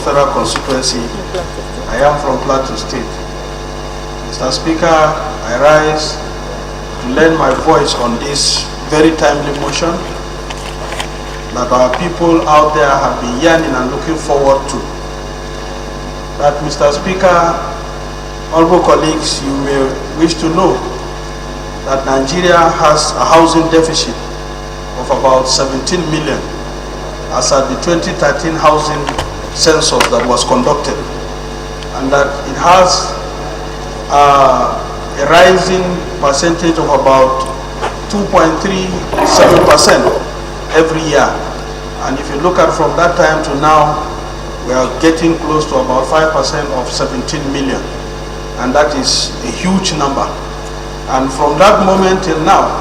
Federal Constituency. I am from Plateau State. Mr. Speaker, I rise to lend my voice on this very timely motion that our people out there have been yearning and looking forward to. That, Mr. Speaker, honorable colleagues, you may wish to know that Nigeria has a housing deficit of about 17 million as at the 2013 housing census that was conducted, and that it has a rising percentage of about 2.37% every year. And if you look at from that time to now, we are getting close to about 5% of 17 million. And that is a huge number. And from that moment till now,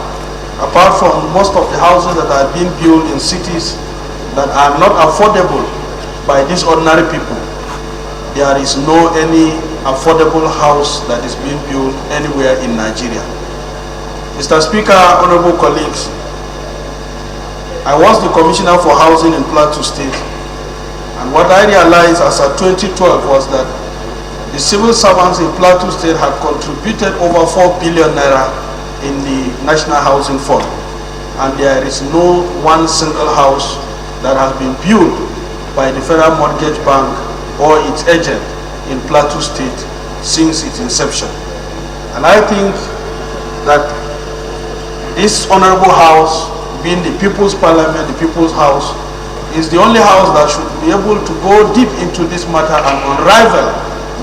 apart from most of the houses that are being built in cities that are not affordable by these ordinary people, there is no any affordable house that is being built anywhere in Nigeria. Mr. Speaker, honorable colleagues, I was the Commissioner for Housing in Plateau State, and what I realized as of 2012 was that the civil servants in Plateau State had contributed over 4 billion naira in the National Housing Fund, and there is no one single house that has been built by the Federal Mortgage Bank or its agent in Plateau State since its inception. And I think that this honorable house, being the People's Parliament, the People's House, is the only house that should be able to go deep into this matter and unravel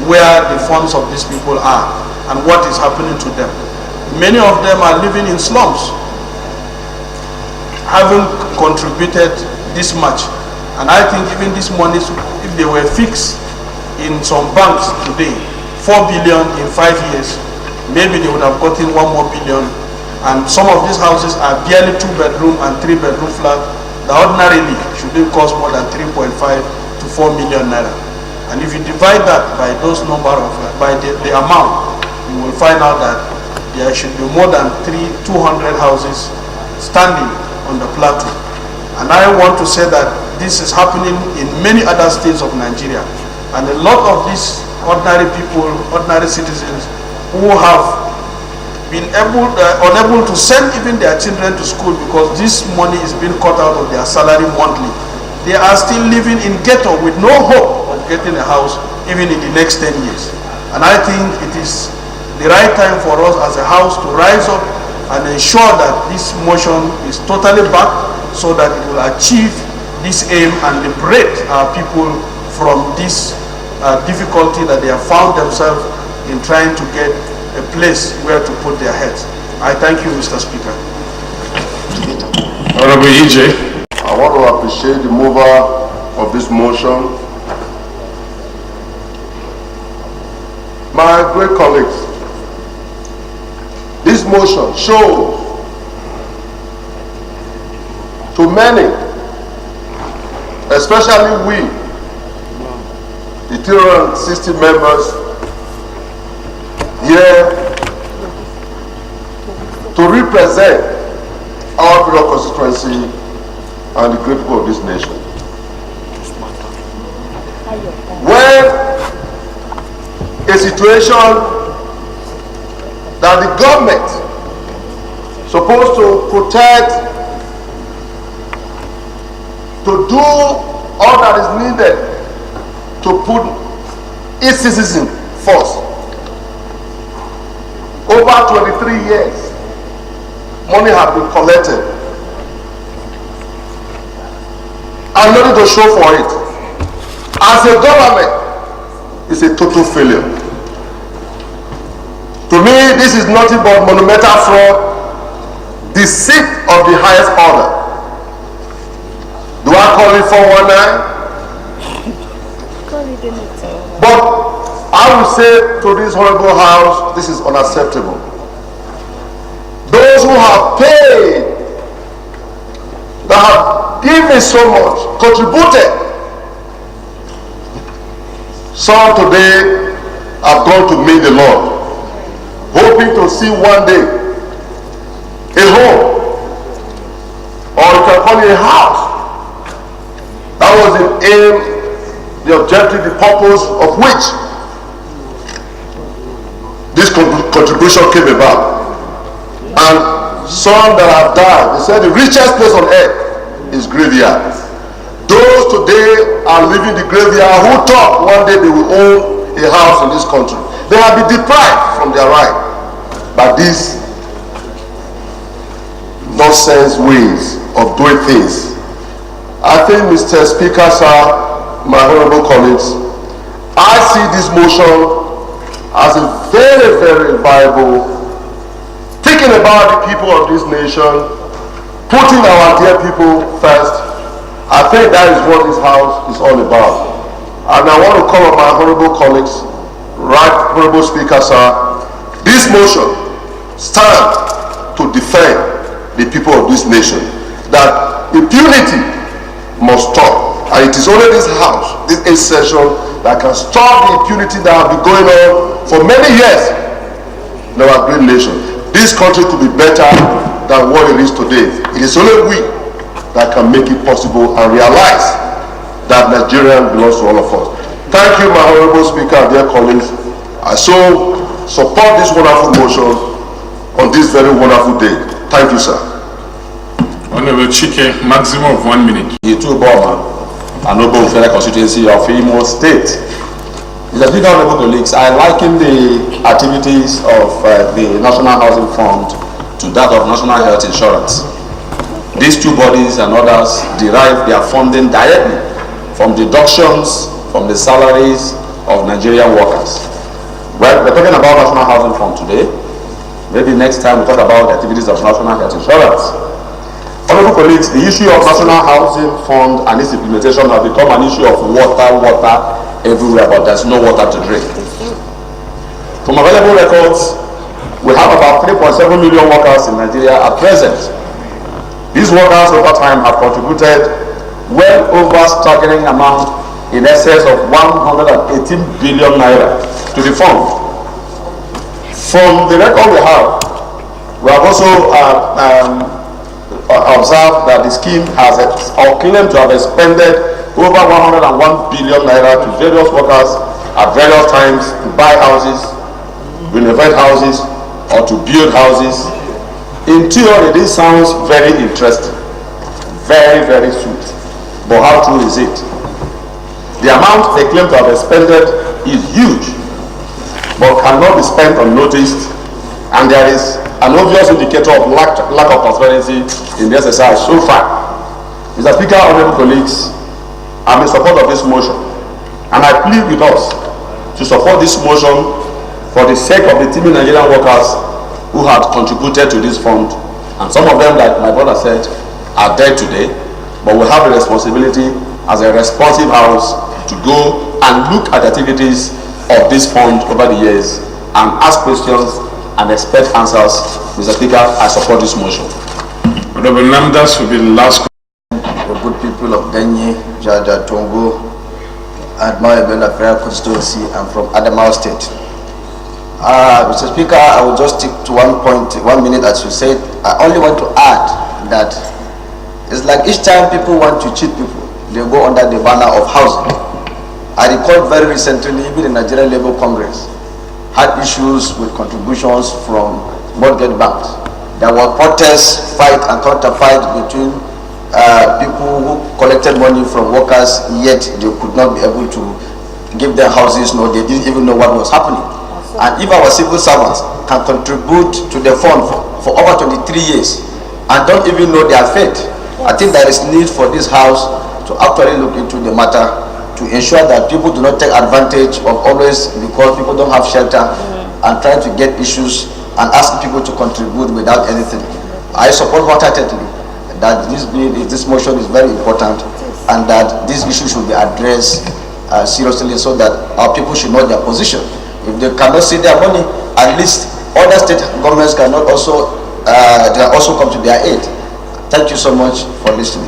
where the funds of these people are and what is happening to them. Many of them are living in slums, having contributed this much. And I think even these monies, if they were fixed in some banks today, 4 billion in 5 years, maybe they would have gotten 1 more billion. And some of these houses are barely 2-bedroom and 3-bedroom flat that ordinarily shouldn't cost more than 3.5 to 4 million naira. And if you divide that by those number of, by the amount, you will find out that there should be more than 200 houses standing on the plateau. And I want to say that this is happening in many other states of Nigeria. And a lot of these ordinary people, ordinary citizens who have been unable to send even their children to school because this money is being cut out of their salary monthly, they are still living in ghetto with no hope of getting a house even in the next 10 years. And I think it is the right time for us as a house to rise up and ensure that this motion is totally back so that it will achieve this aim and liberate our people from this difficulty that they have found themselves in trying to get a place where to put their heads. I thank you, Mr. Speaker. Honorable EJ. I want to appreciate the mover of this motion. My great colleagues, this motion shows to many, especially we, the 360 members here to represent our Federal constituency and the great people of this nation. When a situation that the government supposed to protect, to do all that is needed to put its citizen first. Over 23 years, money has been collected and nothing to show for it. As a government, it's a total failure. To me, this is nothing but monumental fraud, deceit of the highest order. Do I call it 419? But I will say to this honorable house, this is unacceptable. Those who have paid, that have given so much, contributed, some today have gone to meet the Lord, hoping to see one day a home, or you can call it a house. That was the aim the objective, the purpose of which this contribution came about. And some that have died, they said the richest place on earth is graveyard. Those today are living the graveyard who thought one day they will own a house in this country. They have been deprived from their right by these nonsense ways of doing things. I think, Mr. Speaker, sir, my honorable colleagues, I see this motion as a very, very viable, thinking about the people of this nation, putting our dear people first. I think that is what this house is all about. And I want to call on my honorable colleagues, right honorable Speaker, sir, this motion stands to defend the people of this nation, that impunity must stop. And it is only this house, this session, that can stop the impunity that has been going on for many years in our great nation. This country could be better than what it is today. It is only we that can make it possible and realize that Nigeria belongs to all of us. Thank you, my honorable Speaker, dear colleagues. I so support this wonderful motion on this very wonderful day. Thank you, sir. Honorable Chike, maximum of 1 minute. Itu Boma, a noble federal constituency of Imo State. Mr. Speaker, honorable colleagues, I liken the activities of the National Housing Fund to that of National Health Insurance. These two bodies and others derive their funding directly from deductions from the salaries of Nigerian workers. Well, we're talking about National Housing Fund today. Maybe next time we'll talk about the activities of National Health Insurance. Honorable colleagues, the issue of National Housing Fund and its implementation has become an issue of water everywhere, but there's no water to drink. From available records, we have about 3.7 million workers in Nigeria at present. These workers over time have contributed well over staggering amount in excess of 118 billion naira to the fund. From the record we have also observed that the scheme has or claimed to have expended over 101 billion naira to various workers at various times to buy houses, renovate houses, or to build houses. In theory, this sounds very interesting, very, very sweet. But how true is it? The amount they claim to have expended is huge, but cannot be spent unnoticed, and there is an obvious indicator of lack of transparency in the exercise so far. Mr. Speaker, honorable colleagues, I'm in support of this motion, and I plead with us to support this motion for the sake of the teeming Nigerian workers who had contributed to this fund, and some of them, like my brother said, are dead today, but we have a responsibility as a responsive house to go and look at the activities of this fund over the years and ask questions and expect answers. Mr. Speaker, I support this motion. Honorable Namdas will be the last. The good people of Ganye, Jaja, Tongo, and my Federal constituency, I'm from Adamawa State. Mr. Speaker, I will just stick to 1 minute as you said. I only want to add that it's like each time people want to cheat people, they go under the banner of housing. I recall very recently, even the Nigerian Labour Congress had issues with contributions from mortgage banks. There were protests, fight and counter-fight between people who collected money from workers, yet they could not be able to give them houses, no, they didn't even know what was happening. And if our civil servants can contribute to the fund for over 23 years and don't even know their fate, I think there is need for this house to actually look into the matter to ensure that people do not take advantage of always because people don't have shelter and trying to get issues and asking people to contribute without anything. I support wholeheartedly that this motion is very important and that this issue should be addressed seriously so that our people should know their position. If they cannot see their money, at least other state governments cannot also come to their aid. Thank you so much for listening.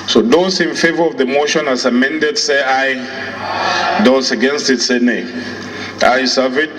So those in favor of the motion as amended say aye. Those against it say nay. The ayes have it.